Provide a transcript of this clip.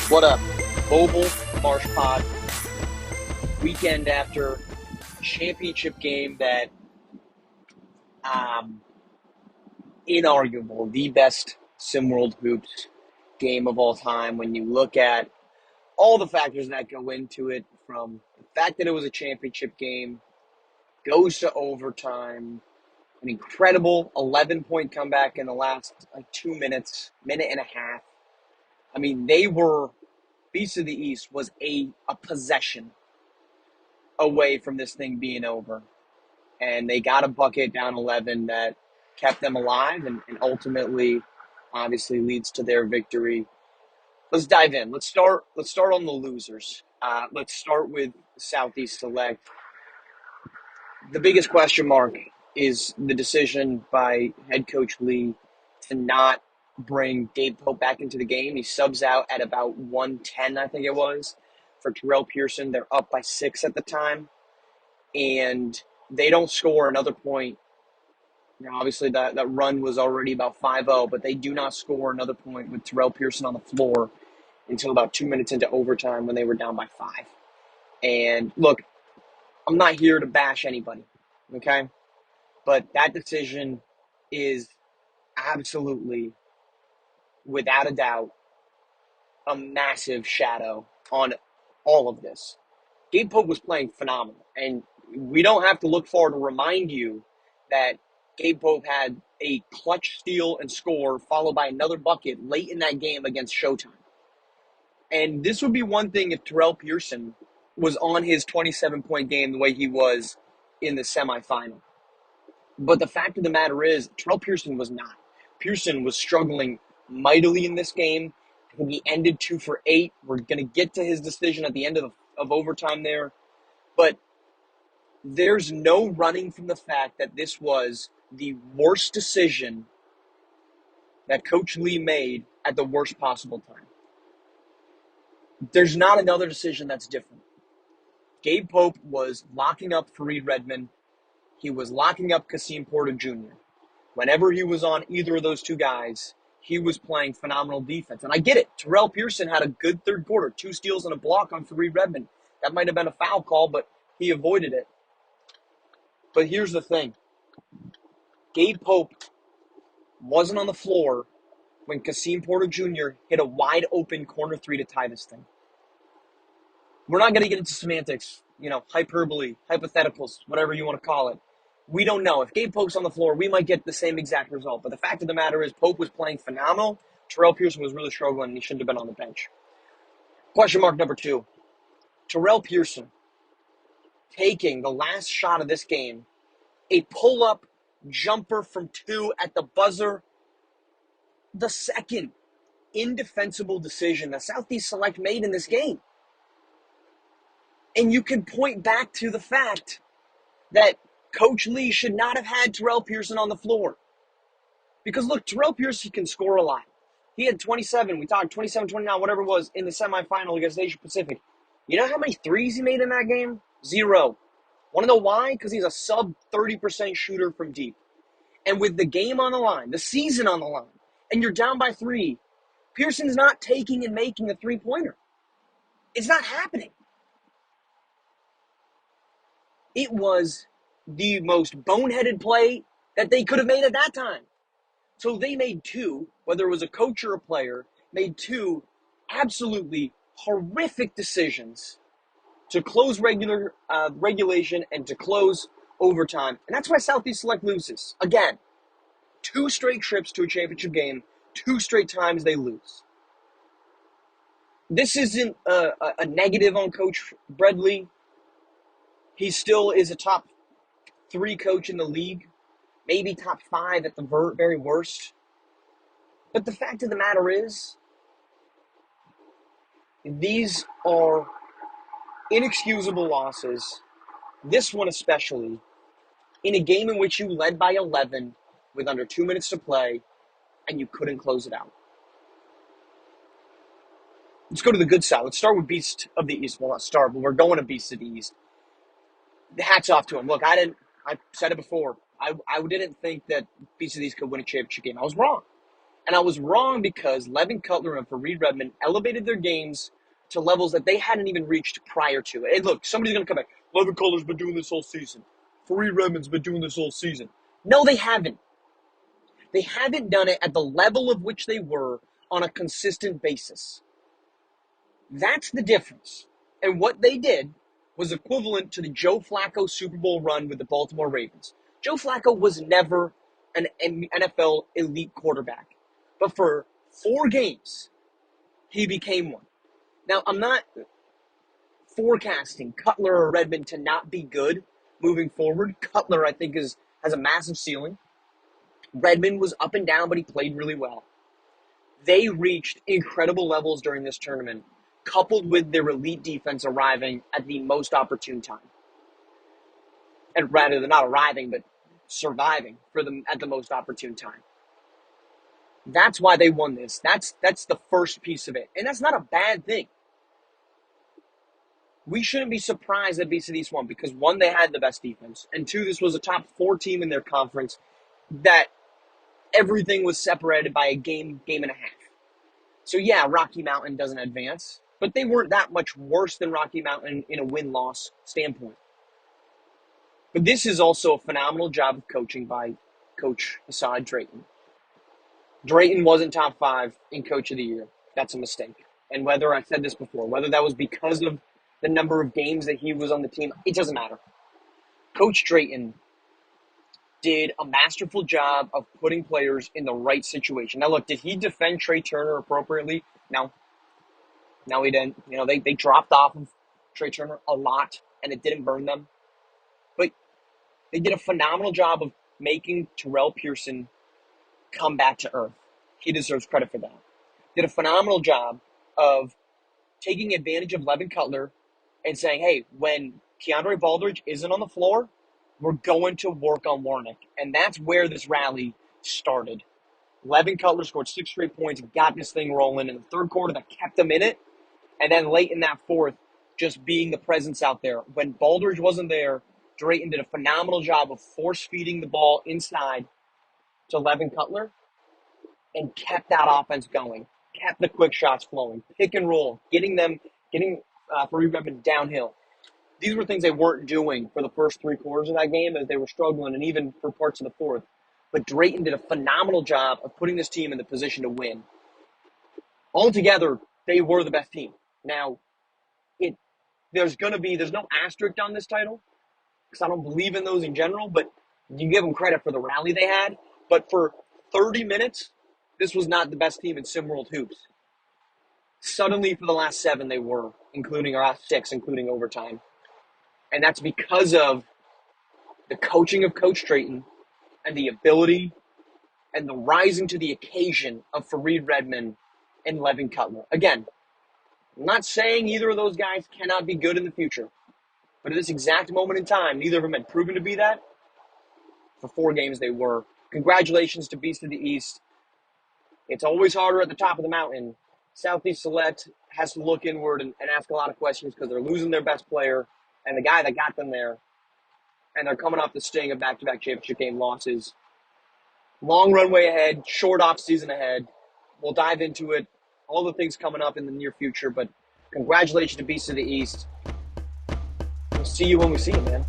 What up? Mobile Marsh Pod. Weekend after championship game that, um, inarguable, the best SimWorld Hoops game of all time. When you look at all the factors that go into it, from the fact that it was a championship game, goes to overtime, an incredible 11-point comeback in the last 2 minutes, minute and a half. I mean, Beast of the East was a possession away from this thing being over. And they got a bucket down 11 that kept them alive and ultimately, obviously, leads to their victory. Let's dive in. Let's start on the losers. Let's start with Southeast Select. The biggest question mark is the decision by head coach Lee to not bring Gabe Pope back into the game. He subs out at about 1:10, I think it was, for Terrell Pearson. They're up by 6 at the time, and they don't score another point. Now, obviously, that run was already about 5-0, but they do not score another point with Terrell Pearson on the floor until about 2 minutes into overtime when they were down by 5. And look, I'm not here to bash anybody, okay? But that decision is absolutely, without a doubt, a massive shadow on all of this. Gabe Pope was playing phenomenal, and we don't have to look far to remind you that Gabe Pope had a clutch steal and score followed by another bucket late in that game against Showtime. And this would be one thing if Terrell Pearson was on his 27-point game the way he was in the semifinal. But the fact of the matter is, Terrell Pearson was not. Pearson was struggling mightily in this game. I think he ended 2 for 8. We're going to get to his decision at the end of overtime there. But there's no running from the fact that this was the worst decision that Coach Lee made at the worst possible time. There's not another decision that's different. Gabe Pope was locking up Fareed Redmond. He was locking up Kasim Porter Jr. Whenever he was on either of those two guys, he was playing phenomenal defense. And I get it. Terrell Pearson had a good third quarter, 2 steals and a block on Fareed Redmond. That might have been a foul call, but he avoided it. But here's the thing. Gabe Pope wasn't on the floor when Kasim Porter Jr. hit a wide-open corner 3 to tie this thing. We're not going to get into semantics, hyperbole, hypotheticals, whatever you want to call it. We don't know. If Gabe Pope's on the floor, we might get the same exact result. But the fact of the matter is, Pope was playing phenomenal. Terrell Pearson was really struggling, and he shouldn't have been on the bench. Question mark number 2. Terrell Pearson taking the last shot of this game, a pull-up jumper from 2 at the buzzer, the second indefensible decision that Southeast Select made in this game. And you can point back to the fact that Coach Lee should not have had Terrell Pearson on the floor. Because, look, Terrell Pearson can score a lot. He had 27, we talked 27, 29, whatever it was, in the semifinal against Asia Pacific. You know how many threes he made in that game? 0. Want to know why? Because he's a sub 30% shooter from deep. And with the game on the line, the season on the line, and you're down by 3, Pearson's not taking and making a three-pointer. It's not happening. It was the most boneheaded play that they could have made at that time. So they made 2, whether it was a coach or a player, made 2 absolutely horrific decisions to close regulation and to close overtime. And that's why Southeast Select loses. Again, 2 straight trips to a championship game, 2 straight times they lose. This isn't a negative on Coach Bradley. He still is a top 3 coach in the league, maybe top 5 at the very worst. But the fact of the matter is, these are inexcusable losses, this one especially, in a game in which you led by 11 with under 2 minutes to play, and you couldn't close it out. Let's go to the good side. Let's start with Beast of the East. Well, not start, but we're going to Beast of the East. Hats off to him. Look, I said it before. I didn't think that Beast of the East could win a championship game. I was wrong. And I was wrong because Levin Cutler and Fareed Redmond elevated their games to levels that they hadn't even reached prior to it. And look, somebody's going to come back. Levin Cutler's been doing this all season. Fareed Redmond's been doing this all season. No, they haven't. They haven't done it at the level of which they were on a consistent basis. That's the difference. And what they did was equivalent to the Joe Flacco Super Bowl run with the Baltimore Ravens. Joe Flacco was never an NFL elite quarterback. But for 4 games, he became one. Now, I'm not forecasting Cutler or Redmond to not be good moving forward. Cutler, I think, has a massive ceiling. Redmond was up and down, but he played really well. They reached incredible levels during this tournament, coupled with their elite defense arriving at the most opportune time. And rather than not arriving, but surviving for them at the most opportune time. That's why they won this. That's the first piece of it. And that's not a bad thing. We shouldn't be surprised that BC East won because, 1, they had the best defense, and 2, this was a top 4 team in their conference that everything was separated by a game and a half. So yeah, Rocky Mountain doesn't advance, but they weren't that much worse than Rocky Mountain in a win-loss standpoint. But this is also a phenomenal job of coaching by Coach Assad Drayton. Drayton wasn't top 5 in Coach of the Year. That's a mistake. And whether I said this before, whether that was because of the number of games that he was on the team, it doesn't matter. Coach Drayton did a masterful job of putting players in the right situation. Now, look, did he defend Trey Turner appropriately? No. No, he didn't. They dropped off of Trey Turner a lot, and it didn't burn them. But they did a phenomenal job of making Terrell Pearson come back to earth. He deserves credit for that. Did a phenomenal job of taking advantage of Levin Cutler and saying, hey, when Keandre Baldridge isn't on the floor, we're going to work on Warnick. And that's where this rally started. Levin Cutler scored 6 straight points, got this thing rolling in the third quarter that kept them in it. And then late in that fourth, just being the presence out there. When Baldridge wasn't there, Drayton did a phenomenal job of force-feeding the ball inside to Levin Cutler and kept that offense going, kept the quick shots flowing, pick and roll, getting Fareed Redmond downhill. These were things they weren't doing for the first 3 quarters of that game as they were struggling, and even for parts of the fourth. But Drayton did a phenomenal job of putting this team in the position to win. Altogether, they were the best team. Now, there's no asterisk on this title because I don't believe in those in general, but you give them credit for the rally they had. But for 30 minutes, this was not the best team in SimWorld Hoops. Suddenly, for the last 7, they were, including our last 6, including overtime. And that's because of the coaching of Coach Drayton and the ability and the rising to the occasion of Fareed Redmond and Levin Cutler. Again, I'm not saying either of those guys cannot be good in the future. But at this exact moment in time, neither of them had proven to be that. For 4 games, they were. Congratulations to Beast of the East. It's always harder at the top of the mountain. Southeast Select has to look inward and ask a lot of questions because they're losing their best player and the guy that got them there. And they're coming off the sting of back-to-back championship game losses. Long runway ahead, short off season ahead. We'll dive into it. All the things coming up in the near future. But congratulations to Beast of the East. We'll see you when we see you, man.